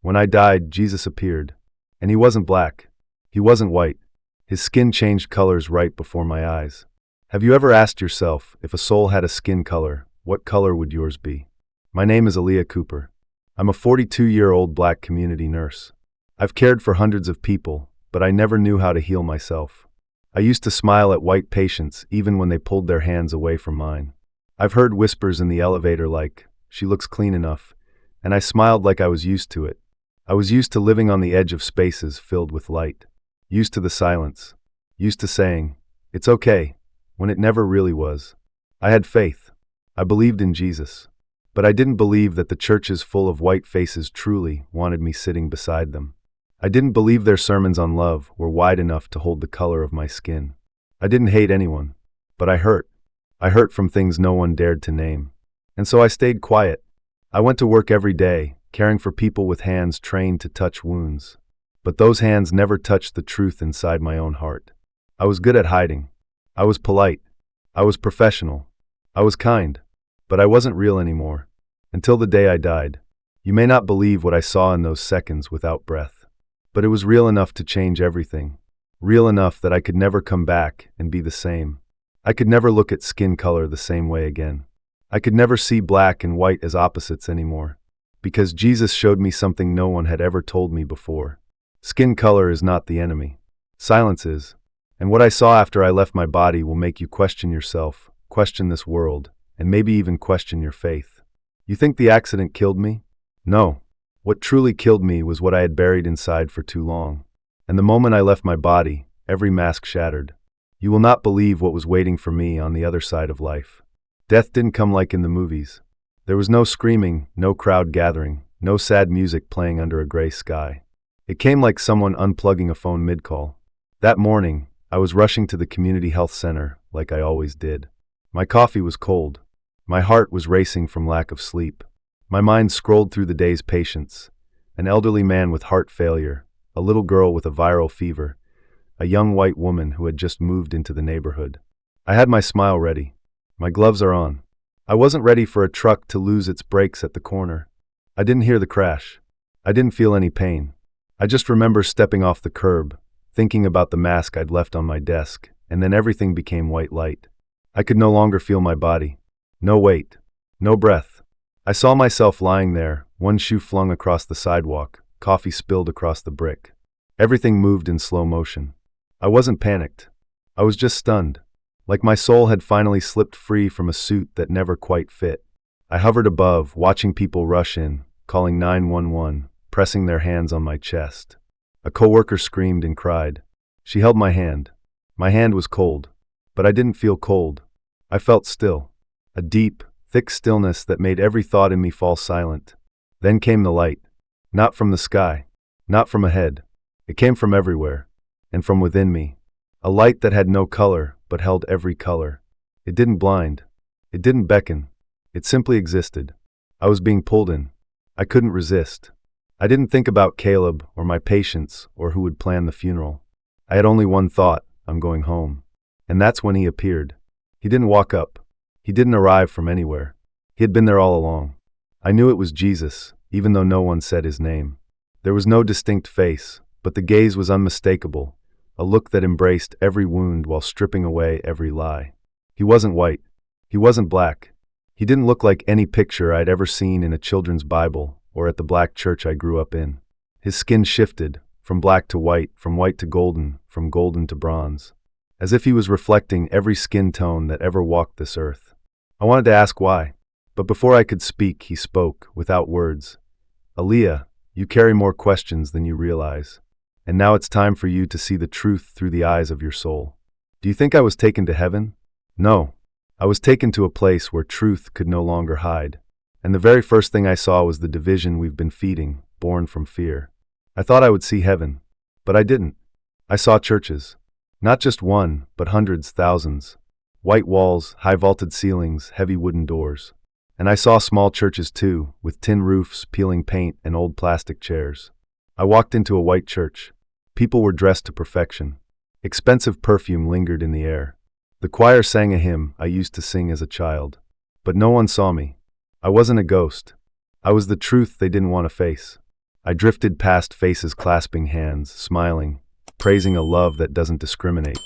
When I died, Jesus appeared. And he wasn't black. He wasn't white. His skin changed colors right before my eyes. Have you ever asked yourself, if a soul had a skin color, what color would yours be? My name is Aaliyah Cooper. I'm a 42-year-old black community nurse. I've cared for hundreds of people, but I never knew how to heal myself. I used to smile at white patients even when they pulled their hands away from mine. I've heard whispers in the elevator like, "She looks clean enough," and I smiled like I was used to it. I was used to living on the edge of spaces filled with light. Used to the silence. Used to saying, "It's okay," when it never really was. I had faith. I believed in Jesus. But I didn't believe that the churches full of white faces truly wanted me sitting beside them. I didn't believe their sermons on love were wide enough to hold the color of my skin. I didn't hate anyone, but I hurt. I hurt from things no one dared to name. And so I stayed quiet. I went to work every day, caring for people with hands trained to touch wounds. But those hands never touched the truth inside my own heart. I was good at hiding. I was polite. I was professional. I was kind. But I wasn't real anymore. Until the day I died. You may not believe what I saw in those seconds without breath. But it was real enough to change everything. Real enough that I could never come back and be the same. I could never look at skin color the same way again. I could never see black and white as opposites anymore. Because Jesus showed me something no one had ever told me before. Skin color is not the enemy. Silence is. And what I saw after I left my body will make you question yourself, question this world, and maybe even question your faith. You think the accident killed me? No. What truly killed me was what I had buried inside for too long. And the moment I left my body, every mask shattered. You will not believe what was waiting for me on the other side of life. Death didn't come like in the movies. There was no screaming, no crowd gathering, no sad music playing under a gray sky. It came like someone unplugging a phone mid-call. That morning, I was rushing to the community health center, like I always did. My coffee was cold. My heart was racing from lack of sleep. My mind scrolled through the day's patients. An elderly man with heart failure, a little girl with a viral fever, a young white woman who had just moved into the neighborhood. I had my smile ready. My gloves are on. I wasn't ready for a truck to lose its brakes at the corner. I didn't hear the crash. I didn't feel any pain. I just remember stepping off the curb, thinking about the mask I'd left on my desk, and then everything became white light. I could no longer feel my body. No weight. No breath. I saw myself lying there, one shoe flung across the sidewalk, coffee spilled across the brick. Everything moved in slow motion. I wasn't panicked. I was just stunned. Like my soul had finally slipped free from a suit that never quite fit. I hovered above, watching people rush in, calling 911, pressing their hands on my chest. A coworker screamed and cried. She held my hand. My hand was cold. But I didn't feel cold. I felt still. A deep, thick stillness that made every thought in me fall silent. Then came the light. Not from the sky. Not from ahead. It came from everywhere. And from within me. A light that had no color, but held every color. It didn't blind. It didn't beckon. It simply existed. I was being pulled in. I couldn't resist. I didn't think about Caleb, or my patients, or who would plan the funeral. I had only one thought: I'm going home. And that's when he appeared. He didn't walk up. He didn't arrive from anywhere. He had been there all along. I knew it was Jesus, even though no one said his name. There was no distinct face, but the gaze was unmistakable, a look that embraced every wound while stripping away every lie. He wasn't white. He wasn't black. He didn't look like any picture I'd ever seen in a children's Bible or at the black church I grew up in. His skin shifted, from black to white, from white to golden, from golden to bronze, as if he was reflecting every skin tone that ever walked this earth. I wanted to ask why, but before I could speak, he spoke, without words. Aaliyah, you carry more questions than you realize, and now it's time for you to see the truth through the eyes of your soul. Do you think I was taken to heaven? No. I was taken to a place where truth could no longer hide, and the very first thing I saw was the division we've been feeding, born from fear. I thought I would see heaven, but I didn't. I saw churches. Not just one, but hundreds, thousands. White walls, high vaulted ceilings, heavy wooden doors. And I saw small churches too, with tin roofs, peeling paint, and old plastic chairs. I walked into a white church. People were dressed to perfection. Expensive perfume lingered in the air. The choir sang a hymn I used to sing as a child. But no one saw me. I wasn't a ghost. I was the truth they didn't want to face. I drifted past faces clasping hands, smiling, praising a love that doesn't discriminate,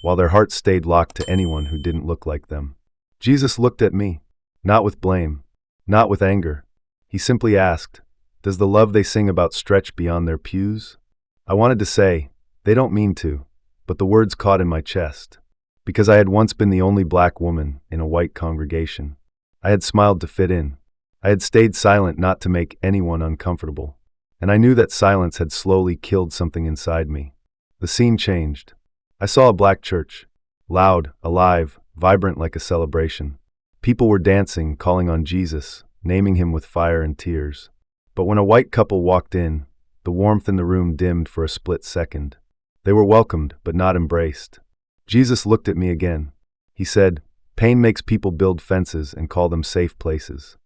while their hearts stayed locked to anyone who didn't look like them. Jesus looked at me, not with blame, not with anger. He simply asked, "Does the love they sing about stretch beyond their pews?" I wanted to say, "They don't mean to," but the words caught in my chest. Because I had once been the only black woman in a white congregation. I had smiled to fit in. I had stayed silent not to make anyone uncomfortable. And I knew that silence had slowly killed something inside me. The scene changed. I saw a black church. Loud, alive, vibrant like a celebration. People were dancing, calling on Jesus, naming him with fire and tears. But when a white couple walked in, the warmth in the room dimmed for a split second. They were welcomed, but not embraced. Jesus looked at me again. He said, "Pain makes people build fences and call them safe places."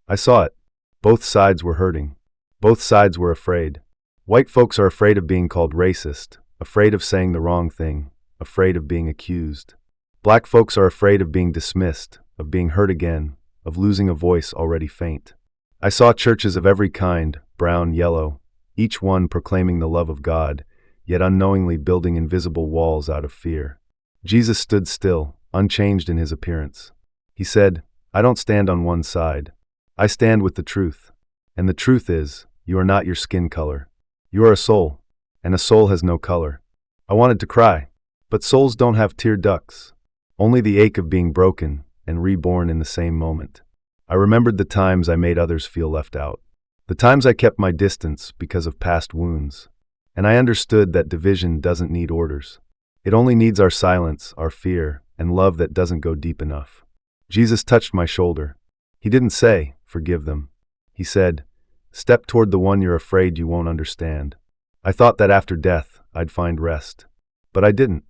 I saw it. Both sides were hurting. Both sides were afraid. White folks are afraid of being called racist, afraid of saying the wrong thing, afraid of being accused. Black folks are afraid of being dismissed, of being hurt again, of losing a voice already faint. I saw churches of every kind, brown, yellow, each one proclaiming the love of God, yet unknowingly building invisible walls out of fear. Jesus stood still, unchanged in his appearance. He said, "I don't stand on one side. I stand with the truth. And the truth is, you are not your skin color. You are a soul, and a soul has no color." I wanted to cry, but souls don't have tear ducts. Only the ache of being broken and reborn in the same moment. I remembered the times I made others feel left out. The times I kept my distance because of past wounds. And I understood that division doesn't need orders. It only needs our silence, our fear, and love that doesn't go deep enough. Jesus touched my shoulder. He didn't say, "Forgive them." He said, "Step toward the one you're afraid you won't understand." I thought that after death, I'd find rest. But I didn't.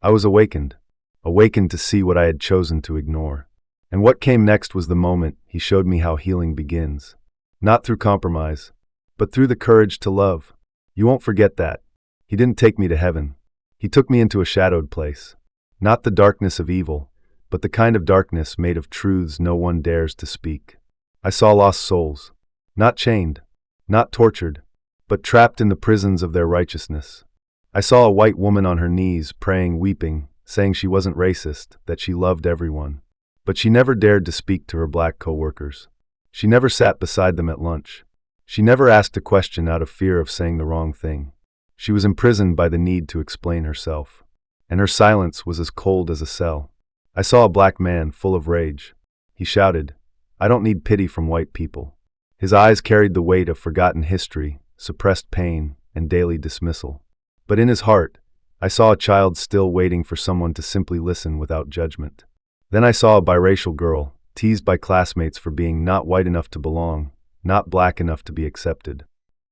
I was awakened to see what I had chosen to ignore. And what came next was the moment he showed me how healing begins. Not through compromise, but through the courage to love. You won't forget that. He didn't take me to heaven. He took me into a shadowed place. Not the darkness of evil, but the kind of darkness made of truths no one dares to speak. I saw lost souls. Not chained, not tortured, but trapped in the prisons of their righteousness. I saw a white woman on her knees, praying, weeping, saying she wasn't racist, that she loved everyone. But she never dared to speak to her black co-workers. She never sat beside them at lunch. She never asked a question out of fear of saying the wrong thing. She was imprisoned by the need to explain herself. And her silence was as cold as a cell. I saw a black man full of rage. He shouted, "I don't need pity from white people." His eyes carried the weight of forgotten history, suppressed pain, and daily dismissal. But in his heart, I saw a child still waiting for someone to simply listen without judgment. Then I saw a biracial girl, teased by classmates for being not white enough to belong, not black enough to be accepted.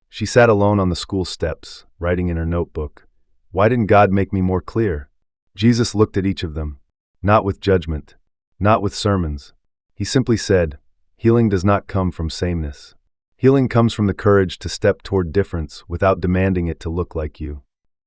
She sat alone on the school steps, writing in her notebook, "Why didn't God make me more clear?" Jesus looked at each of them, not with judgment, not with sermons. He simply said, "Healing does not come from sameness. Healing comes from the courage to step toward difference without demanding it to look like you."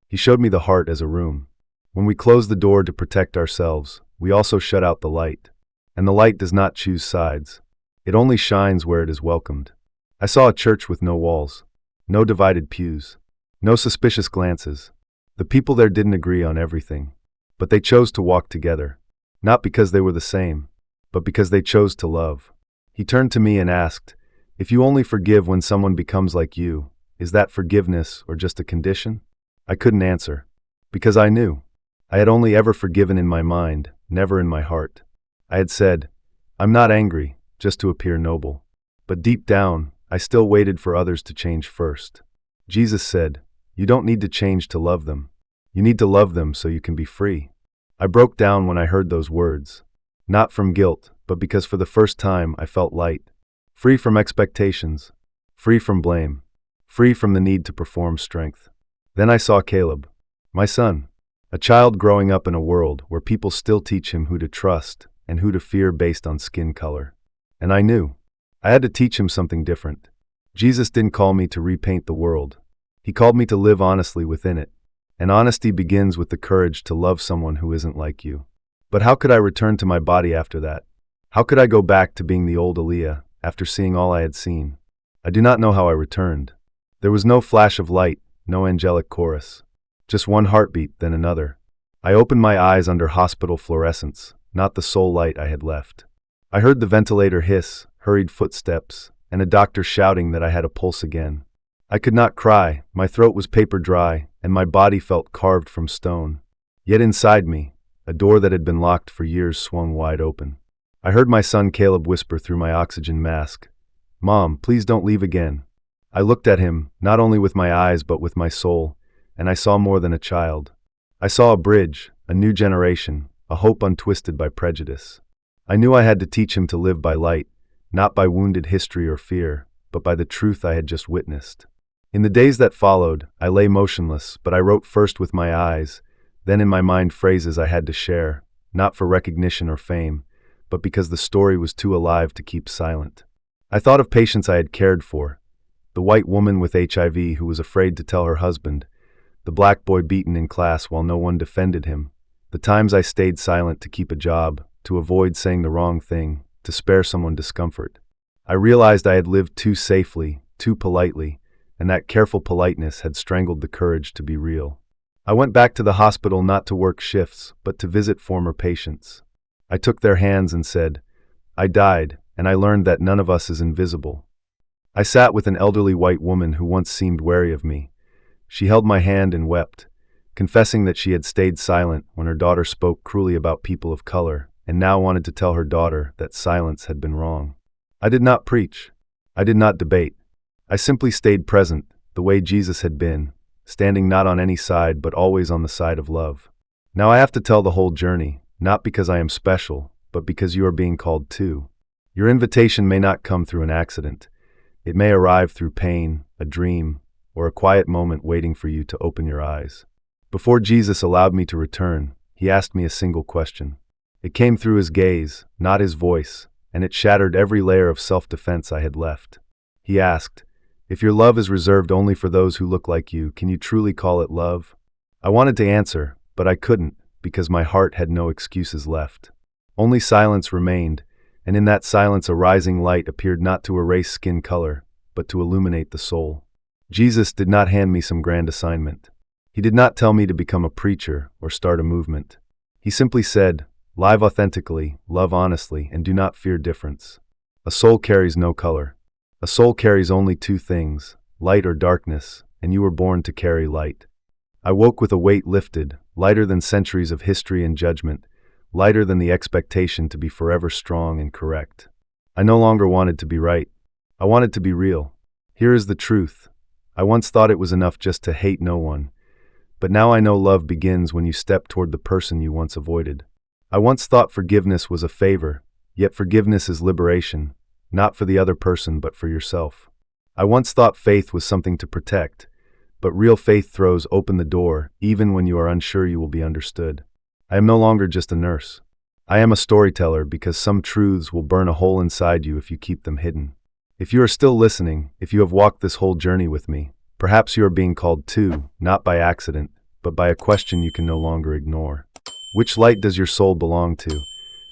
He showed me the heart as a room. When we close the door to protect ourselves, we also shut out the light. And the light does not choose sides. It only shines where it is welcomed. I saw a church with no walls, no divided pews, no suspicious glances. The people there didn't agree on everything, but they chose to walk together, not because they were the same, but because they chose to love. He turned to me and asked, "If you only forgive when someone becomes like you, is that forgiveness or just a condition?" I couldn't answer, because I knew. I had only ever forgiven in my mind, never in my heart. I had said, "I'm not angry, just to appear noble." But deep down, I still waited for others to change first. Jesus said, "You don't need to change to love them. You need to love them so you can be free." I broke down when I heard those words. Not from guilt, but because for the first time I felt light. Free from expectations. Free from blame. Free from the need to perform strength. Then I saw Caleb, my son, a child growing up in a world where people still teach him who to trust and who to fear based on skin color. And I knew. I had to teach him something different. Jesus didn't call me to repaint the world. He called me to live honestly within it. And honesty begins with the courage to love someone who isn't like you. But how could I return to my body after that? How could I go back to being the old Aaliyah after seeing all I had seen? I do not know how I returned. There was no flash of light, no angelic chorus. Just one heartbeat, then another. I opened my eyes under hospital fluorescence, not the sole light I had left. I heard the ventilator hiss, hurried footsteps, and a doctor shouting that I had a pulse again. I could not cry, my throat was paper dry, and my body felt carved from stone. Yet inside me, a door that had been locked for years swung wide open. I heard my son Caleb whisper through my oxygen mask, "Mom, please don't leave again." I looked at him, not only with my eyes but with my soul, and I saw more than a child. I saw a bridge, a new generation, a hope untwisted by prejudice. I knew I had to teach him to live by light, not by wounded history or fear, but by the truth I had just witnessed. In the days that followed, I lay motionless, but I wrote first with my eyes, then in my mind phrases I had to share, not for recognition or fame, but because the story was too alive to keep silent. I thought of patients I had cared for, the white woman with HIV who was afraid to tell her husband, the black boy beaten in class while no one defended him, the times I stayed silent to keep a job, to avoid saying the wrong thing, to spare someone discomfort. I realized I had lived too safely, too politely, and that careful politeness had strangled the courage to be real. I went back to the hospital not to work shifts, but to visit former patients. I took their hands and said, "I died, and I learned that none of us is invisible." I sat with an elderly white woman who once seemed wary of me. She held my hand and wept, confessing that she had stayed silent when her daughter spoke cruelly about people of color, and now wanted to tell her daughter that silence had been wrong. I did not preach. I did not debate. I simply stayed present, the way Jesus had been, standing not on any side but always on the side of love. Now I have to tell the whole journey, not because I am special, but because you are being called too. Your invitation may not come through an accident. It may arrive through pain, a dream, or a quiet moment waiting for you to open your eyes. Before Jesus allowed me to return, he asked me a single question. It came through his gaze, not his voice, and it shattered every layer of self-defense I had left. He asked, "If your love is reserved only for those who look like you, can you truly call it love?" I wanted to answer, but I couldn't, because my heart had no excuses left. Only silence remained, and in that silence a rising light appeared not to erase skin color, but to illuminate the soul. Jesus did not hand me some grand assignment. He did not tell me to become a preacher or start a movement. He simply said, "Live authentically, love honestly, and do not fear difference." A soul carries no color. A soul carries only two things, light or darkness, and you were born to carry light. I woke with a weight lifted, lighter than centuries of history and judgment, lighter than the expectation to be forever strong and correct. I no longer wanted to be right. I wanted to be real. Here is the truth. I once thought it was enough just to hate no one, but now I know love begins when you step toward the person you once avoided. I once thought forgiveness was a favor, yet forgiveness is liberation, not for the other person but for yourself. I once thought faith was something to protect, but real faith throws open the door even when you are unsure you will be understood. I am no longer just a nurse. I am a storyteller because some truths will burn a hole inside you if you keep them hidden. If you are still listening, if you have walked this whole journey with me, perhaps you are being called too, not by accident, but by a question you can no longer ignore. Which light does your soul belong to?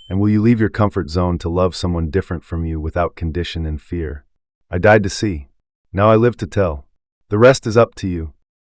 And will you leave your comfort zone to love someone different from you without condition and fear? I died to see. Now I live to tell. The rest is up to you.